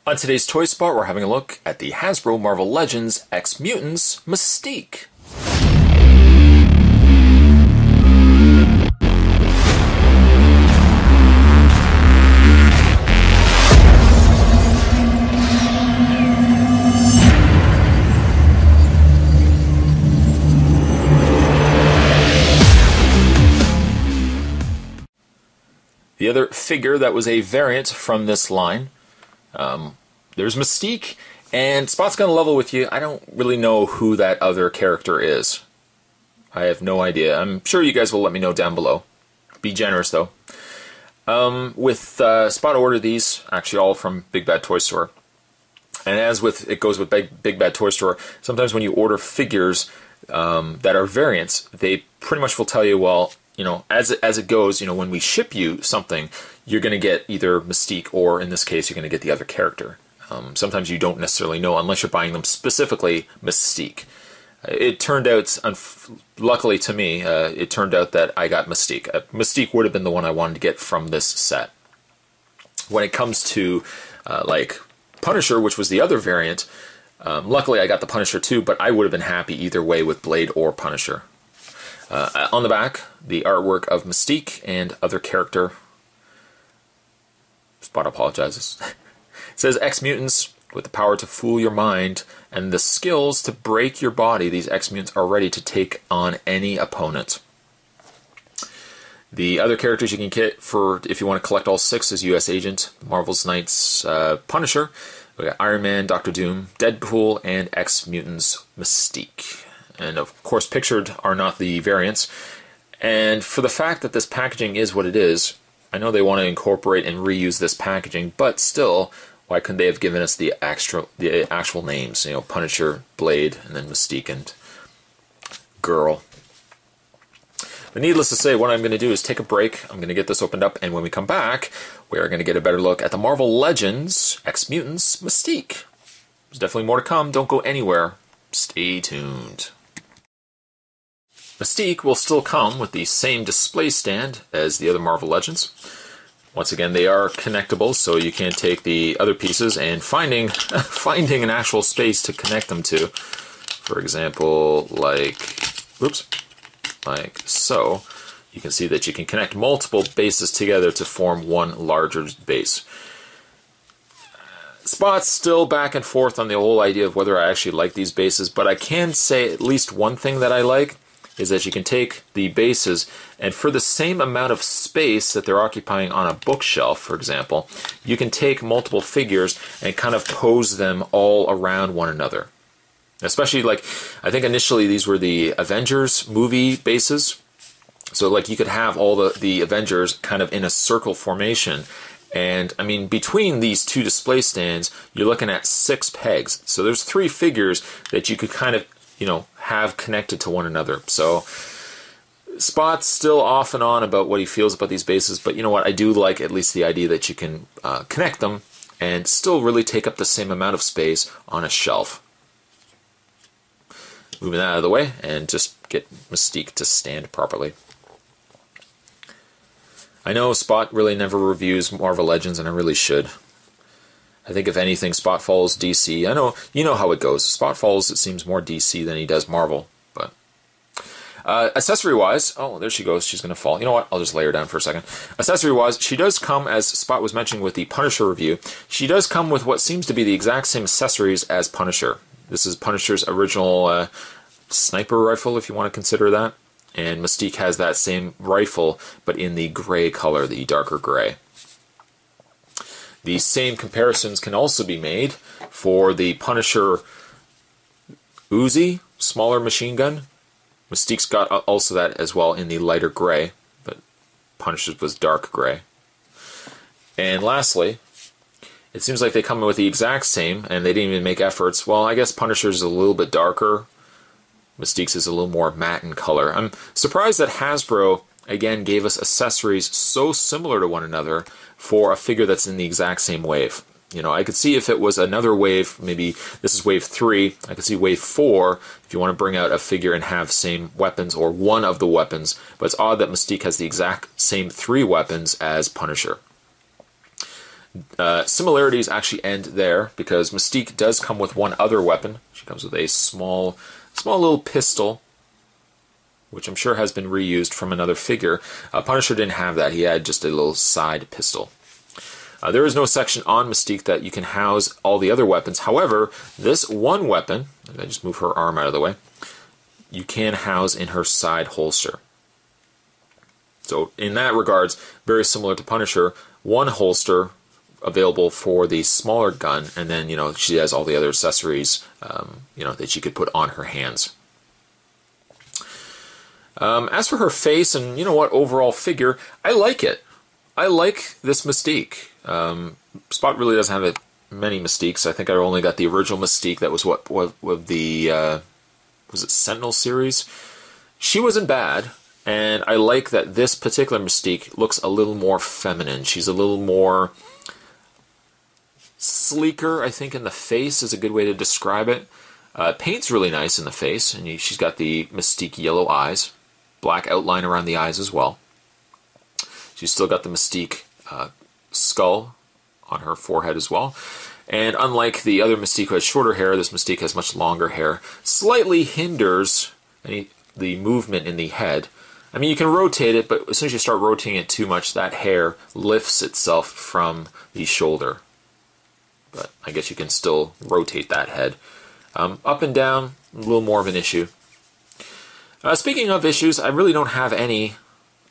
On today's Toy Spot, we're having a look at the Hasbro Marvel Legends X Mutants Mystique. The other figure that was a variant from this line, there's Mystique, and Spot's going to level with you. I don't really know who that other character is. I have no idea. I'm sure you guys will let me know down below. Be generous, though. Spot ordered these, actually all from Big Bad Toy Store. And as with it goes with Big Bad Toy Store, sometimes when you order figures that are variants, they pretty much will tell you, well, you know, as it goes, you know, when we ship you something, you're going to get either Mystique or, in this case, you're going to get the other character. Sometimes you don't necessarily know unless you're buying them specifically Mystique. It turned out, luckily to me, it turned out that I got Mystique. Mystique would have been the one I wanted to get from this set. When it comes to, like, Punisher, which was the other variant, luckily I got the Punisher too, but I would have been happy either way with Blade or Punisher. On the back, the artwork of Mystique and other character. Spot apologizes. It says X-Mutants, with the power to fool your mind and the skills to break your body, these X-Mutants are ready to take on any opponent. The other characters you can get for, if you want to collect all 6, is U.S. Agent, Marvel's Knights, Punisher, we got Iron Man, Doctor Doom, Deadpool, and X-Mutants Mystique. And of course pictured are not the variants. And for the fact that this packaging is what it is, I know they want to incorporate and reuse this packaging, but still, why couldn't they have given us the actual names? You know, Punisher, Blade, and then Mystique and Girl. But needless to say, what I'm going to do is take a break. I'm going to get this opened up, and when we come back, we are going to get a better look at the Marvel Legends X-Mutants Mystique. There's definitely more to come. Don't go anywhere. Stay tuned. Mystique will still come with the same display stand as the other Marvel Legends. Once again, they are connectable, so you can take the other pieces and finding an actual space to connect them to. For example, like so. You can see that you can connect multiple bases together to form one larger base. Spot's still back and forth on the whole idea of whether I actually like these bases, but I can say at least one thing that I like is that you can take the bases, and for the same amount of space that they're occupying on a bookshelf, for example, you can take multiple figures and kind of pose them all around one another. Especially, like, I think initially these were the Avengers movie bases. So, like, you could have all the Avengers kind of in a circle formation. And, I mean, between these two display stands, you're looking at 6 pegs. So there's 3 figures that you could kind of, you know, have connected to one another. So Spot's still off and on about what he feels about these bases, but you know what, I do like at least the idea that you can connect them and still really take up the same amount of space on a shelf. Moving that out of the way and just get Mystique to stand properly. I know Spot really never reviews Marvel Legends, and I really should. I think if anything, Spot follows DC. I know, you know how it goes. Spot follows, it seems, more DC than he does Marvel. But accessory-wise, oh, there she goes. She's going to fall. You know what? I'll just lay her down for a second. Accessory-wise, she does come, as Spot was mentioning with the Punisher review, she does come with what seems to be the exact same accessories as Punisher. This is Punisher's original sniper rifle, if you want to consider that. And Mystique has that same rifle, but in the gray color, the darker gray. The same comparisons can also be made for the Punisher Uzi, smaller machine gun. Mystique's got also that as well in the lighter gray, but Punisher's was dark gray. And lastly, it seems like they come with the exact same, and they didn't even make efforts. Well, I guess Punisher's is a little bit darker. Mystique's is a little more matte in color. I'm surprised that Hasbro, again, gave us accessories so similar to one another for a figure that's in the exact same wave. You know, I could see if it was another wave, maybe this is wave 3, I could see wave 4, if you want to bring out a figure and have same weapons or one of the weapons, but it's odd that Mystique has the exact same 3 weapons as Punisher. Similarities actually end there, because Mystique does come with one other weapon. She comes with a small little pistol, which I'm sure has been reused from another figure. Punisher didn't have that. He had just a little side pistol. There is no section on Mystique that you can house all the other weapons. However, this one weapon, I just move her arm out of the way, you can house in her side holster. So in that regards, very similar to Punisher, one holster available for the smaller gun, and then, she has all the other accessories, that she could put on her hands. As for her face and, overall figure, I like it. I like this Mystique. Spot really doesn't have many Mystiques. I think I only got the original Mystique. That was what the was it Sentinel series? She wasn't bad, and I like that this particular Mystique looks a little more feminine. She's a little more sleeker, I think, in the face is a good way to describe it. Paint's really nice in the face, and she's got the Mystique yellow eyes, black outline around the eyes as well. She's still got the Mystique skull on her forehead as well. And unlike the other Mystique who has shorter hair, this Mystique has much longer hair. Slightly hinders the movement in the head. I mean, you can rotate it, but as soon as you start rotating it too much, that hair lifts itself from the shoulder. But I guess you can still rotate that head. Up and down, a little more of an issue. Speaking of issues, I really don't have any.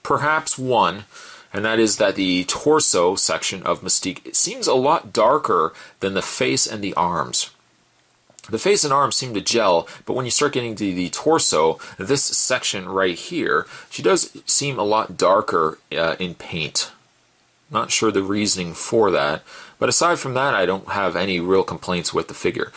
Perhaps one, and that is that the torso section of Mystique seems a lot darker than the face and the arms. The face and arms seem to gel, but when you start getting to the torso, this section right here, she does seem a lot darker in paint. Not sure the reasoning for that, but aside from that, I don't have any real complaints with the figure.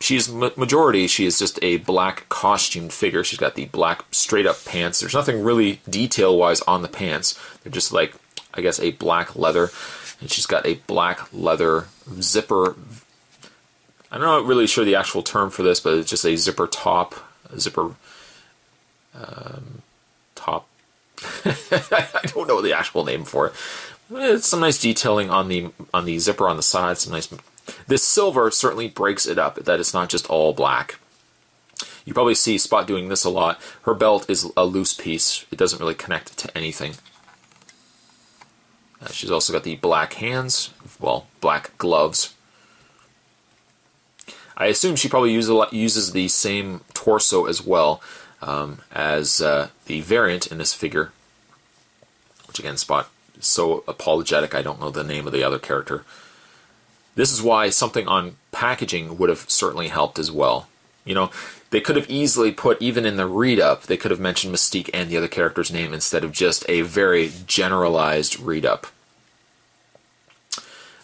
She's majority, she is just a black costumed figure. She's got the black straight up pants. There's nothing really detail wise on the pants. They're just like, I guess, a black leather. And she's got a black leather zipper. I'm not really sure the actual term for this, but it's just a zipper top. Top. I don't know the actual name for it. It's some nice detailing on the zipper on the side. Some nice. This silver certainly breaks it up, that it's not just all black. You probably see Spot doing this a lot. Her belt is a loose piece. It doesn't really connect to anything. She's also got the black hands, well, black gloves. I assume she probably uses the same torso as well as the variant in this figure. Which again, Spot is so apologetic, I don't know the name of the other character. This is why something on packaging would have certainly helped as well. They could have easily put, even in the read-up, they could have mentioned Mystique and the other character's name instead of just a very generalized read-up.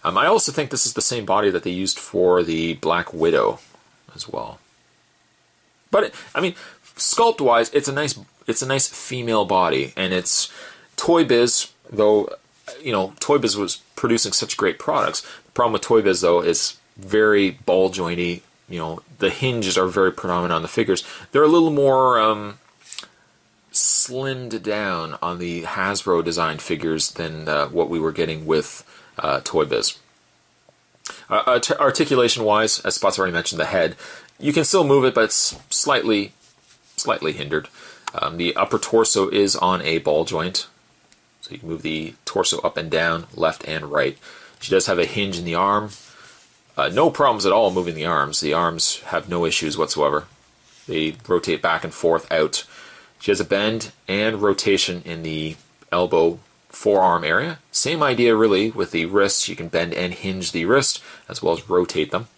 I also think this is the same body that they used for the Black Widow as well. But, I mean, sculpt-wise, it's a nice female body, and it's Toy Biz, though, Toy Biz was producing such great products. The problem with Toy Biz, though, is very ball jointy. The hinges are very predominant on the figures. They're a little more slimmed down on the Hasbro designed figures than what we were getting with Toy Biz. Articulation-wise, as Spot's already mentioned, the head, you can still move it, but it's slightly hindered. The upper torso is on a ball joint. So you can move the torso up and down, left and right. She does have a hinge in the arm. No problems at all moving the arms. The arms have no issues whatsoever. They rotate back and forth out. She has a bend and rotation in the elbow forearm area. Same idea really with the wrists. You can bend and hinge the wrist as well as rotate them.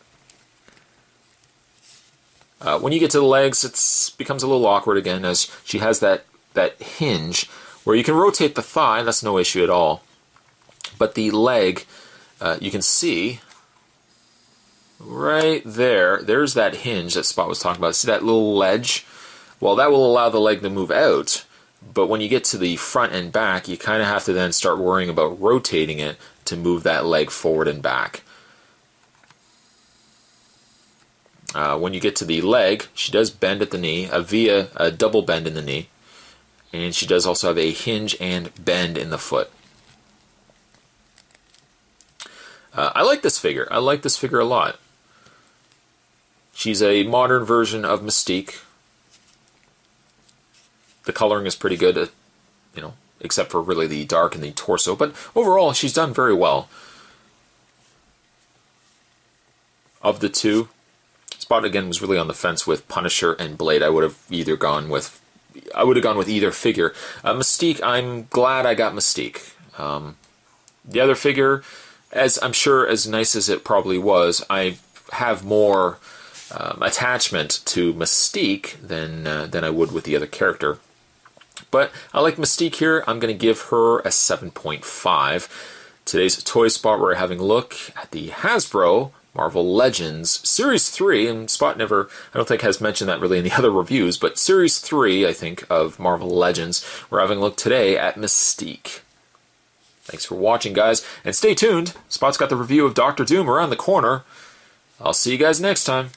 When you get to the legs, it becomes a little awkward again, as she has that hinge where you can rotate the thigh, that's no issue at all. But the leg, you can see right there's that hinge that Spot was talking about. See that little ledge? Well, that will allow the leg to move out, but when you get to the front and back, you kind of have to then start worrying about rotating it to move that leg forward and back. When you get to the leg, she does bend at the knee, a double bend in the knee, and she does also have a hinge and bend in the foot. I like this figure. I like this figure a lot. She's a modern version of Mystique. The coloring is pretty good, you know, except for really the dark and the torso. But overall, she's done very well. Of the two, Spot again was really on the fence with Punisher and Blade. I would have gone with either figure. Mystique, I'm glad I got Mystique. The other figure, as I'm sure as nice as it probably was, I have more attachment to Mystique than I would with the other character. But I like Mystique here. I'm going to give her a 7.5. Today's Toy Spot, we're having a look at the Hasbro Marvel Legends Series 3, and Spot I don't think has mentioned that really in the other reviews, but Series 3, I think, of Marvel Legends. We're having a look today at Mystique. Thanks for watching, guys, and stay tuned. Spot's got the review of Doctor Doom around the corner. I'll see you guys next time.